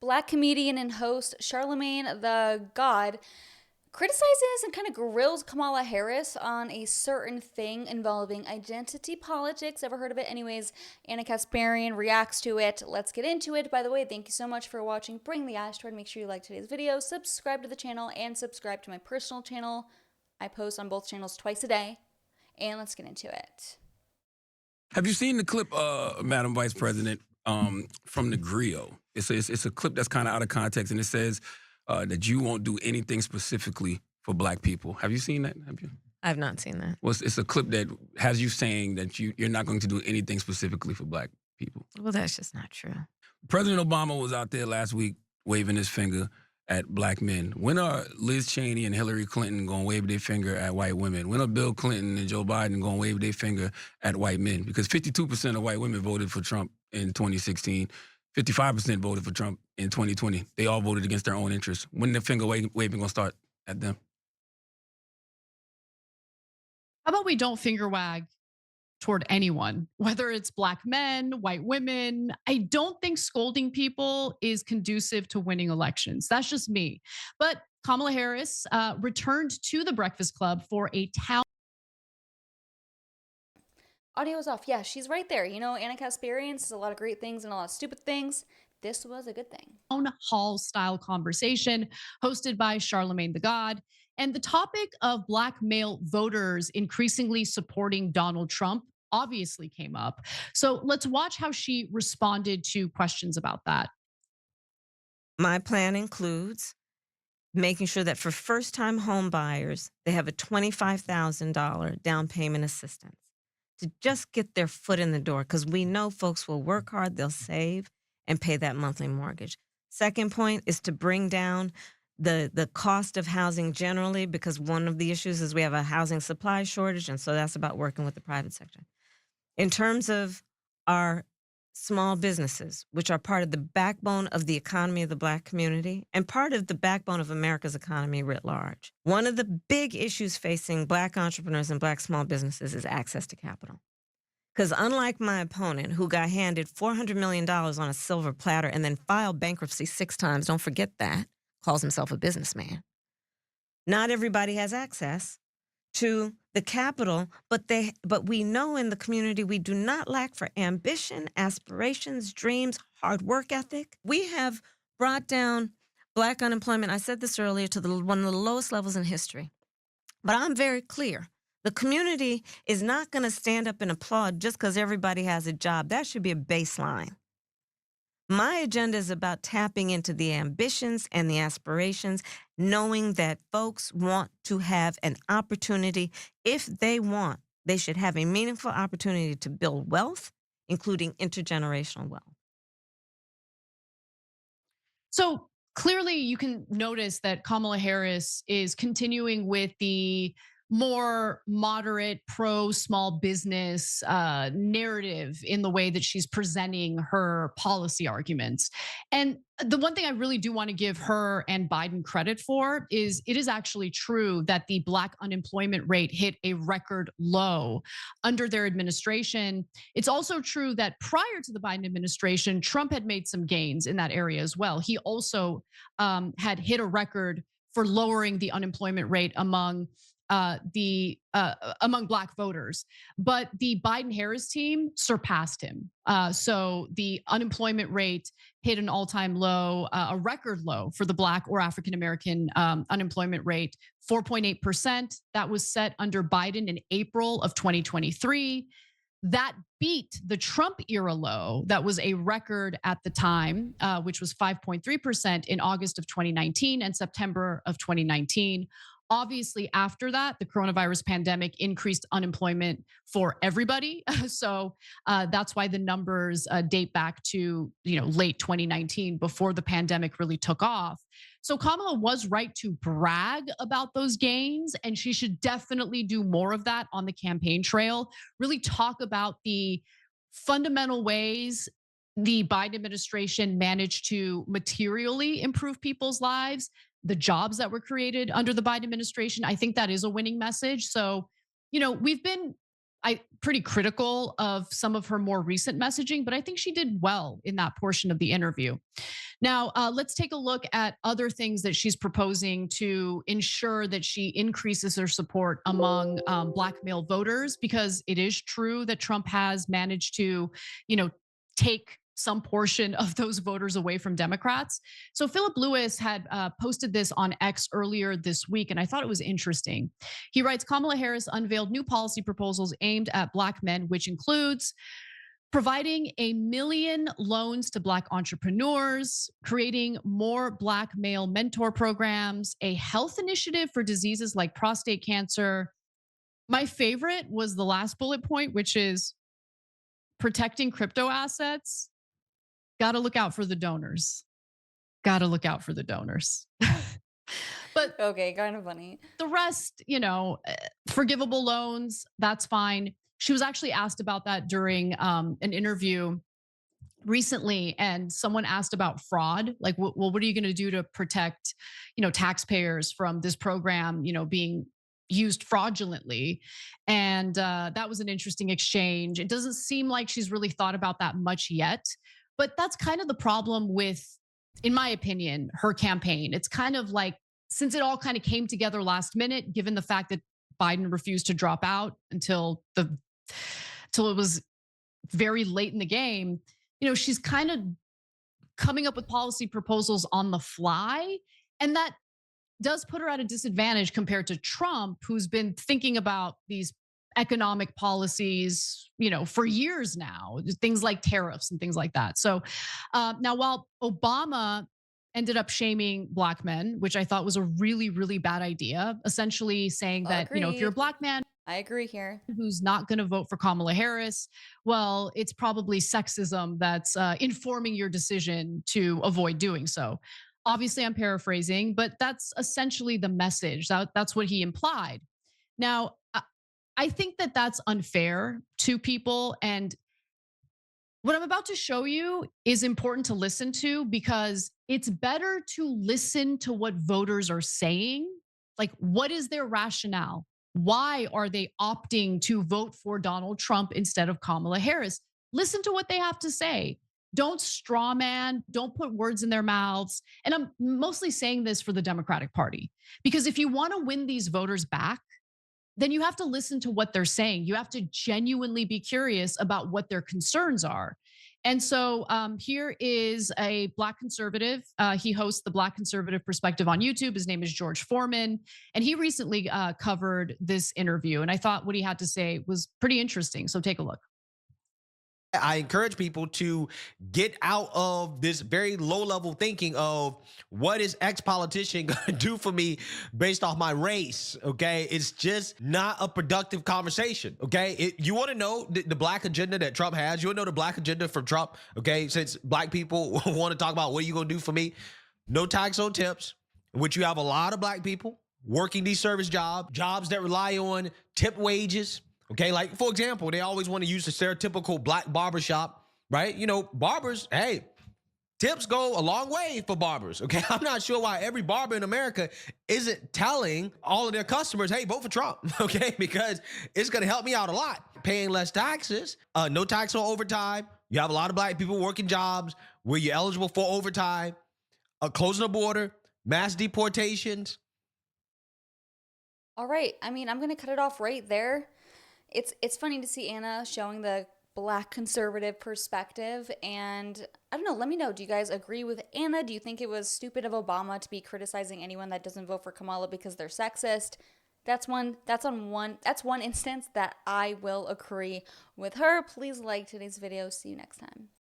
Black comedian and host Charlemagne the God criticizes and kind of grills Kamala Harris on a certain thing involving identity politics. Ever heard of it? Anyways, Anna Kasparian reacts to it. Let's get into it. By the way, thank you so much for watching Bring the Asteroid. Make sure you like today's video, subscribe to the channel, and subscribe to my personal channel. I post on both channels twice a day. And let's get into it. Have you seen the clip, Madam Vice President, from the griot? It's a clip that's kind of out of context, and it says that you won't do anything specifically for Black people. Have you seen that? Have you? I've not seen that. Well, it's a clip that has you saying that you're not going to do anything specifically for Black people. Well, that's just not true. President Obama was out there last week waving his finger at Black men. When are Liz Cheney and Hillary Clinton going to wave their finger at white women? When are Bill Clinton and Joe Biden going to wave their finger at white men? Because 52% of white women voted for Trump in 2016. 55% voted for Trump in 2020. They all voted against their own interests. When the finger waving going to start at them? How about we don't finger wag toward anyone, whether it's Black men, white women? I don't think scolding people is conducive to winning elections. That's just me. But Kamala Harris returned to the Breakfast Club for a town. Audio's off. Yeah, she's right there. You know, Anna Kasparian says a lot of great things and a lot of stupid things. This was a good thing. Hall style conversation hosted by Charlemagne the God. And the topic of Black male voters increasingly supporting Donald Trump obviously came up. So let's watch how she responded to questions about that. My plan includes making sure that for first-time home buyers, they have a $25,000 down payment assistance to just get their foot in the door, because we know folks will work hard, they'll save, and pay that monthly mortgage. Second point is to bring down the cost of housing generally, because one of the issues is we have a housing supply shortage, and so that's about working with the private sector. In terms of our small businesses, which are part of the backbone of the economy of the Black community and part of the backbone of America's economy writ large, one of the big issues facing Black entrepreneurs and Black small businesses is access to capital. Because unlike my opponent, who got handed $400 million on a silver platter and then filed bankruptcy 6 times, don't forget that, calls himself a businessman, not everybody has access to the capital, but we know in the community we do not lack for ambition, aspirations, dreams, hard work ethic. We have brought down Black unemployment, I said this earlier, to one of the lowest levels in history. But I'm very clear. The community is not going to stand up and applaud just because everybody has a job. That should be a baseline. My agenda is about tapping into the ambitions and the aspirations, knowing that folks want to have an opportunity. If they want, they should have a meaningful opportunity to build wealth, including intergenerational wealth. So clearly you can notice that Kamala Harris is continuing with the more moderate pro small business narrative in the way that she's presenting her policy arguments. And the one thing I really do want to give her and Biden credit for is it is actually true that the Black unemployment rate hit a record low under their administration. It's also true that prior to the Biden administration, Trump had made some gains in that area as well. He also had hit a record for lowering the unemployment rate among Black voters, but the Biden-Harris team surpassed him. So the unemployment rate hit an all-time low, a record low for the Black or African-American unemployment rate, 4.8%. That was set under Biden in April of 2023. That beat the Trump era low that was a record at the time, which was 5.3% in August of 2019 and September of 2019. Obviously, after that, the coronavirus pandemic increased unemployment for everybody. So that's why the numbers date back to late 2019, before the pandemic really took off. So Kamala was right to brag about those gains, and she should definitely do more of that on the campaign trail. Really talk about the fundamental ways the Biden administration managed to materially improve people's lives, the jobs that were created under the Biden administration. I think that is a winning message. So, we've been pretty critical of some of her more recent messaging, but I think she did well in that portion of the interview. Now, let's take a look at other things that she's proposing to ensure that she increases her support among Black male voters, because it is true that Trump has managed to, take some portion of those voters away from Democrats. So Philip Lewis had posted this on X earlier this week, and I thought it was interesting. He writes, Kamala Harris unveiled new policy proposals aimed at Black men, which includes providing 1 million loans to Black entrepreneurs, creating more Black male mentor programs, a health initiative for diseases like prostate cancer. My favorite was the last bullet point, which is protecting crypto assets. Got to look out for the donors. Got to look out for the donors. But Okay, kind of funny. the rest, forgivable loans, that's fine. She was actually asked about that during an interview recently, and someone asked about fraud. Like, well, what are you going to do to protect, taxpayers from this program, being used fraudulently? And that was an interesting exchange. It doesn't seem like she's really thought about that much yet, but that's kind of the problem with, in my opinion, her campaign. It's kind of like, since it all kind of came together last minute, given the fact that Biden refused to drop out until it was very late in the game, she's kind of coming up with policy proposals on the fly. And that does put her at a disadvantage compared to Trump, who's been thinking about these economic policies, for years now, things like tariffs and things like that. So now, while Obama ended up shaming Black men, which I thought was a really, really bad idea, essentially saying that, if you're a Agreed. Black man I agree here. who's not going to vote for Kamala Harris, well, it's probably sexism that's informing your decision to avoid doing so. Obviously, I'm paraphrasing, but that's essentially the message. That's what he implied. Now, I think that that's unfair to people. And what I'm about to show you is important to listen to, because it's better to listen to what voters are saying. Like, what is their rationale? Why are they opting to vote for Donald Trump instead of Kamala Harris? Listen to what they have to say. Don't straw man, don't put words in their mouths. And I'm mostly saying this for the Democratic Party, because if you want to win these voters back, then you have to listen to what they're saying. You have to genuinely be curious about what their concerns are. And so here is a Black conservative. He hosts the Black Conservative Perspective on YouTube. His name is George Foreman. And he recently covered this interview. And I thought what he had to say was pretty interesting. So take a look. I encourage people to get out of this very low level thinking of what is X politician going to do for me based off my race. Okay. It's just not a productive conversation. Okay. You want to know the Black agenda that Trump has. You want to know the Black agenda from Trump. Okay. Since Black people want to talk about what are you going to do for me? No tax on tips, which you have a lot of Black people working these service jobs that rely on tip wages. Okay, like for example, they always want to use the stereotypical Black barbershop, right? Barbers, hey, tips go a long way for barbers. Okay, I'm not sure why every barber in America isn't telling all of their customers, hey, vote for Trump, okay? Because it's gonna help me out a lot. Paying less taxes, no tax on overtime. You have a lot of Black people working jobs where you're eligible for overtime, closing the border, mass deportations. All right. I mean, I'm going to cut it off right there. It's funny to see Anna showing the Black conservative perspective, and I don't know, let me know, do you guys agree with Anna? Do you think it was stupid of Obama to be criticizing anyone that doesn't vote for Kamala because they're sexist? That's one instance that I will agree with her. Please like today's video. See you next time.